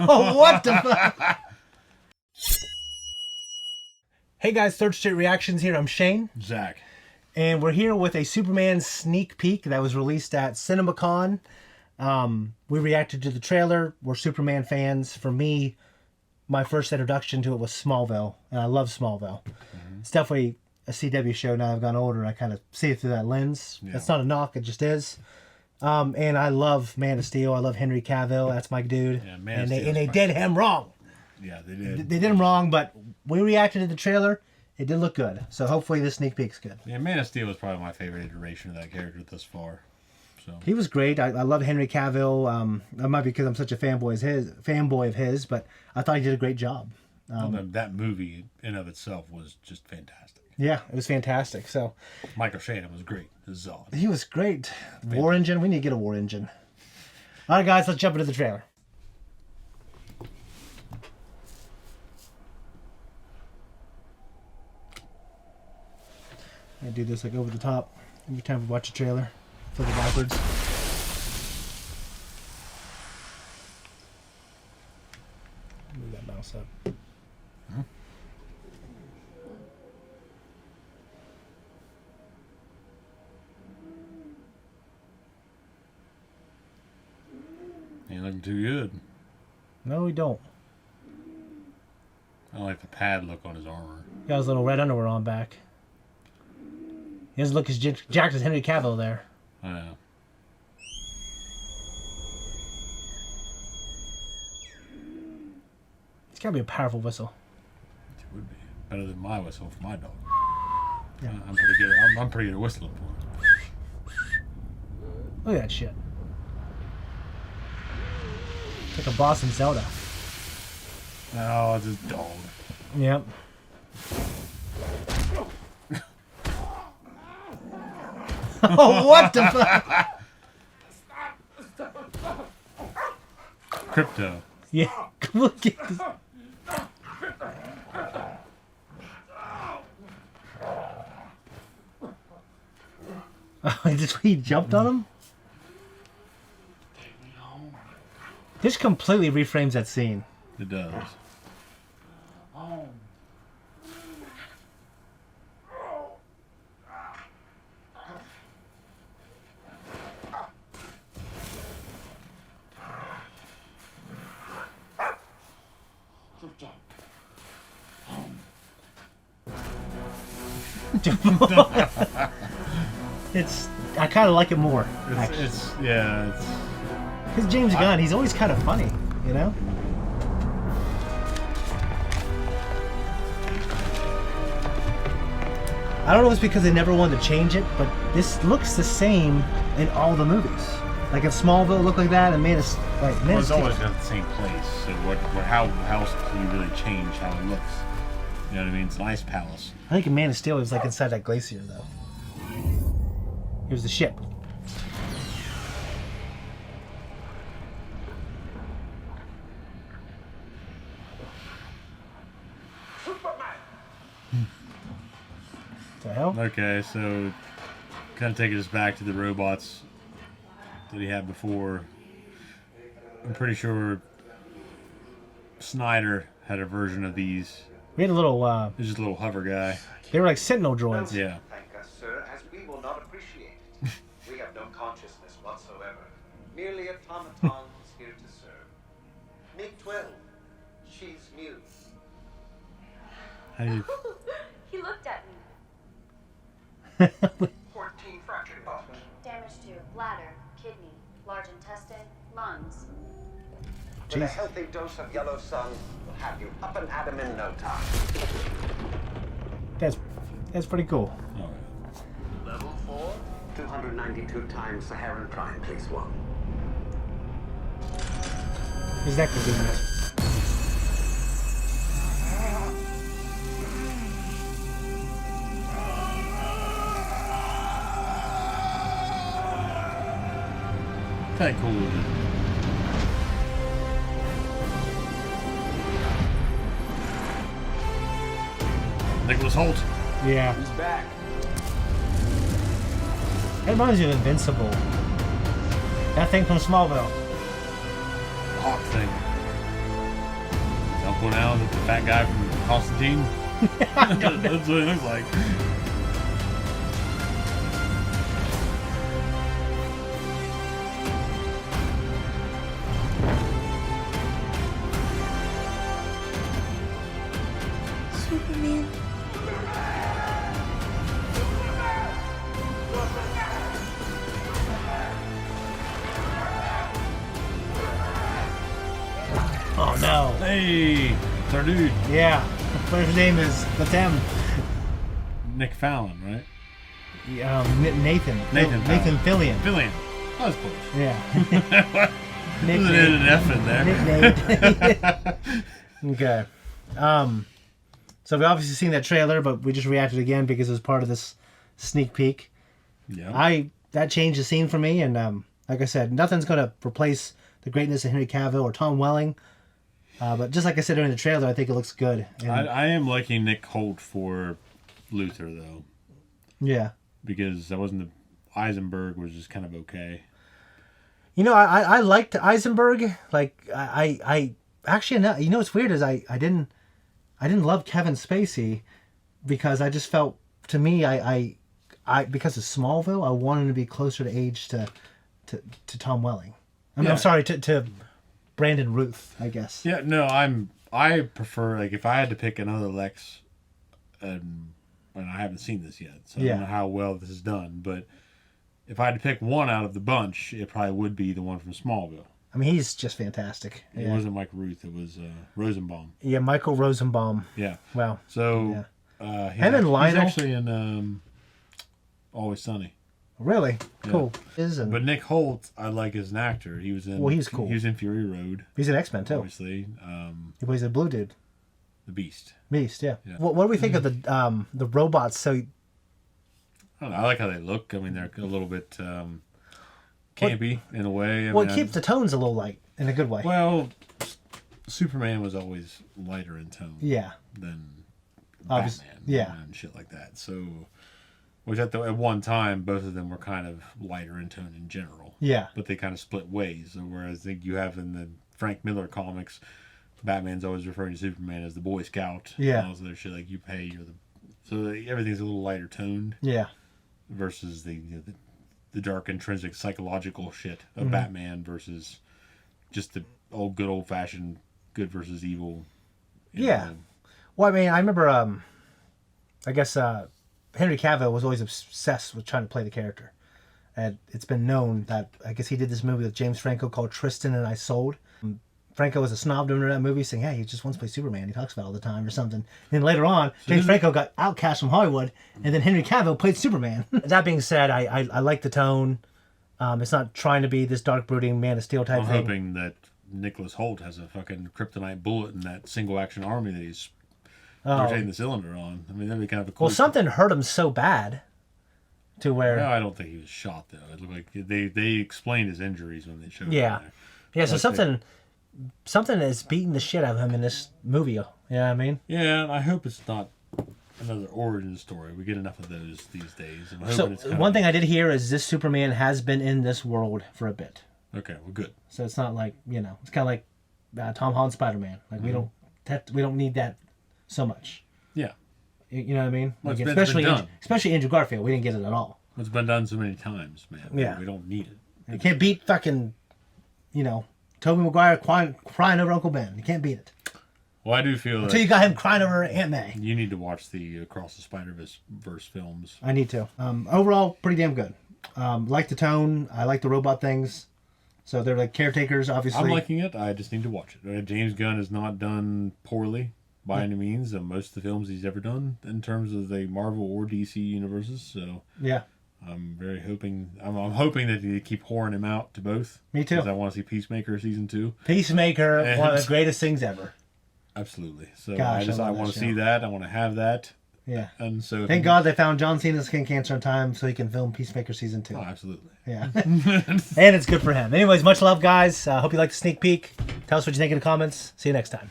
Oh, what the fuck? Hey guys, Third Street Reactions here. I'm Shane. Zach. And we're here with a Superman sneak peek that was released at Cinemacon. We reacted to the trailer. We're Superman fans. For me, my first introduction to it was Smallville, and I love Smallville. Mm-hmm. It's definitely a CW show now I've gotten older, and I kind of see it through that lens. Yeah. That's not a knock, it just is. And I love Man of Steel. I love Henry Cavill. That's my dude. Yeah, and they did him wrong. Yeah, they did. They did him wrong, but we reacted to the trailer. It did look good. So hopefully this sneak peek's good. Yeah, Man of Steel was probably my favorite iteration of that character thus far. So he was great. I love Henry Cavill. That might be because I'm such a fanboy of his, but I thought he did a great job. That movie in of itself was just fantastic. Yeah, it was fantastic. So Michael Shannon was great. Zod. He was great. Fantastic. War Engine. We need to get a War Engine. All right, guys, let's jump into the trailer. I do this like over the top every time we watch a trailer. Flip it backwards. Move that mouse up. Huh? Ain't looking too good. No, we don't. I don't like the pad look on his armor. He got his little red underwear on back. He doesn't look as jacked as Henry Cavill there. I know. It's gotta be a powerful whistle. It would be better than my whistle for my dog. Yeah. I'm pretty good. I'm pretty good at whistling for him. Look at that shit. It's like a boss in Zelda. Oh, it's his dog. Yep. Oh, what the fuck? Crypto. Yeah, look at this. Oh, he jumped on him? This completely reframes that scene. It does. I kind of like it more. It's because James Gunn, he's always kind of funny, you know. I don't know if it's because they never wanted to change it, but this looks the same in all the movies. Like in Smallville, it looked like that, and Man of Steel. It's always been at the same place. So how else can you really change how it looks? You know what I mean? It's an ice palace. I think in Man of Steel, it was like inside that glacier, though. Here's the ship. The hell? Okay, so kind of taking us back to the robots that he had before. I'm pretty sure Snyder had a version of these. We had a little. It's just a little hover guy. They were like Sentinel droids. Yeah. Thank us, sir, as we will not appreciate it. We have no consciousness whatsoever. Merely automatons here to serve. MiG-12. She's new. How do you... He looked at me. 14 fractured bones. Damage to bladder, kidney, large intestine, lungs. With a healthy dose of yellow sun, we'll have you up and at 'em in no time. That's pretty cool. All right. Level 4, 292 times Saharan Prime, please, 1. His neck was doing it. Kind of cool, isn't it? Nicholas Holt. Yeah. He's back. That reminds me of Invincible. That thing from Smallville. Hawk thing. people now that the fat guy from Constantine. That's what it looks like. Superman. Oh no. Hey, it's our dude. Yeah. His name is, that's him. Nick Fallon, right? Nathan. Nathan Nathan Fillion. Fillion. That was close. Yeah. Nick There's an F in there. Nick Nate. Okay. So we obviously seen that trailer, but we just reacted again because it was part of this sneak peek. Yeah. That changed the scene for me, and like I said, nothing's gonna replace the greatness of Henry Cavill or Tom Welling. But just like I said during the trailer, I think it looks good. And, I am liking Nick Holt for Luther though. Yeah. Because that wasn't Eisenberg was just kind of okay. You know, I liked Eisenberg. Like I actually, you know what's weird is I didn't love Kevin Spacey because I just felt, to me, I because of Smallville, I wanted him to be closer to age to Tom Welling. I'm sorry, to Brandon Ruth, I guess. Yeah, no, I prefer, like, if I had to pick another Lex, and I haven't seen this yet, so I don't know how well this is done, but if I had to pick one out of the bunch, it probably would be the one from Smallville. I mean, he's just fantastic. It wasn't Mike Ruth, it was Rosenbaum. Yeah, Michael Rosenbaum. Yeah. Wow. So, him and Lionel. He's actually in Always Sunny. Really? Yeah. Cool. But Nick Holt, I like as an actor. He was in. Well, he's cool. He was in Fury Road. He's an X-Men too. Obviously. He plays a blue dude. The Beast. Beast, yeah. What do we think of the robots? So, I don't know. I like how they look. I mean, they're a little bit campy in a way. It keeps the tones a little light in a good way. Well, Superman was always lighter in tone. Yeah. Than Obviously, Batman. yeah. And shit like that. So, which at one time, both of them were kind of lighter in tone in general. Yeah. But they kind of split ways. Whereas I think you have in the Frank Miller comics, Batman's always referring to Superman as the Boy Scout. Yeah. And all this other shit, like, you pay, you're the... So everything's a little lighter toned. Yeah. Versus the dark, intrinsic, psychological shit of Batman versus just the good old-fashioned good versus evil. Yeah. Well, I mean, I remember, I guess Henry Cavill was always obsessed with trying to play the character. And it's been known that, I guess he did this movie with James Franco called Tristan and Isolde. Franco was a snob during that movie, saying, hey, he just wants to play Superman. He talks about it all the time or something. And then later on, James Franco got outcast from Hollywood, and then Henry Cavill played Superman. That being said, I like the tone. It's not trying to be this dark, brooding Man of Steel type thing. I'm hoping that Nicholas Holt has a fucking kryptonite bullet in that single-action army that he's rotating the cylinder on. I mean, that'd be kind of a cool... Well, something hurt him so bad to where... No, I don't think he was shot, though. It looked like they explained his injuries when they showed him Yeah. there. Yeah, so something is beating the shit out of him in this movie. You know what I mean? Yeah, and I hope it's not another origin story. We get enough of those these days. I'm hoping So it's kind one of... thing I did hear is this Superman has been in this world for a bit. Okay, well, good. So it's not like, it's kind of like Tom Holland Spider-Man. Like we don't need that so much. Yeah. You know what I mean? Well, Like, it's been done. especially Andrew Garfield, we didn't get it at all. It's been done so many times, man. Yeah. We don't need it. You can't beat fucking, Tobey Maguire crying over Uncle Ben. You can't beat it. Well, I do feel Until you got him crying over Aunt May. you need to watch the Across the Spider-Verse films. I need to. Overall, pretty damn good. Like the tone. I like the robot things. So they're like caretakers, obviously. I'm liking it. I just need to watch it. James Gunn has not done poorly by any means of most of the films he's ever done in terms of the Marvel or DC universes. So yeah. I'm very hoping. I'm hoping that they keep whoring him out to both. Me too. Because I want to see Peacemaker season 2. Peacemaker, And- one of the greatest things ever. Absolutely. So Gosh, I I love want that to see show. that. I want to have that. Yeah. And so Thank God they found John Cena's skin cancer in time so he can film Peacemaker season 2. Oh, absolutely. Yeah. And it's good for him. Anyways, much love, guys. Hope you like the sneak peek. Tell us what you think in the comments. See you next time.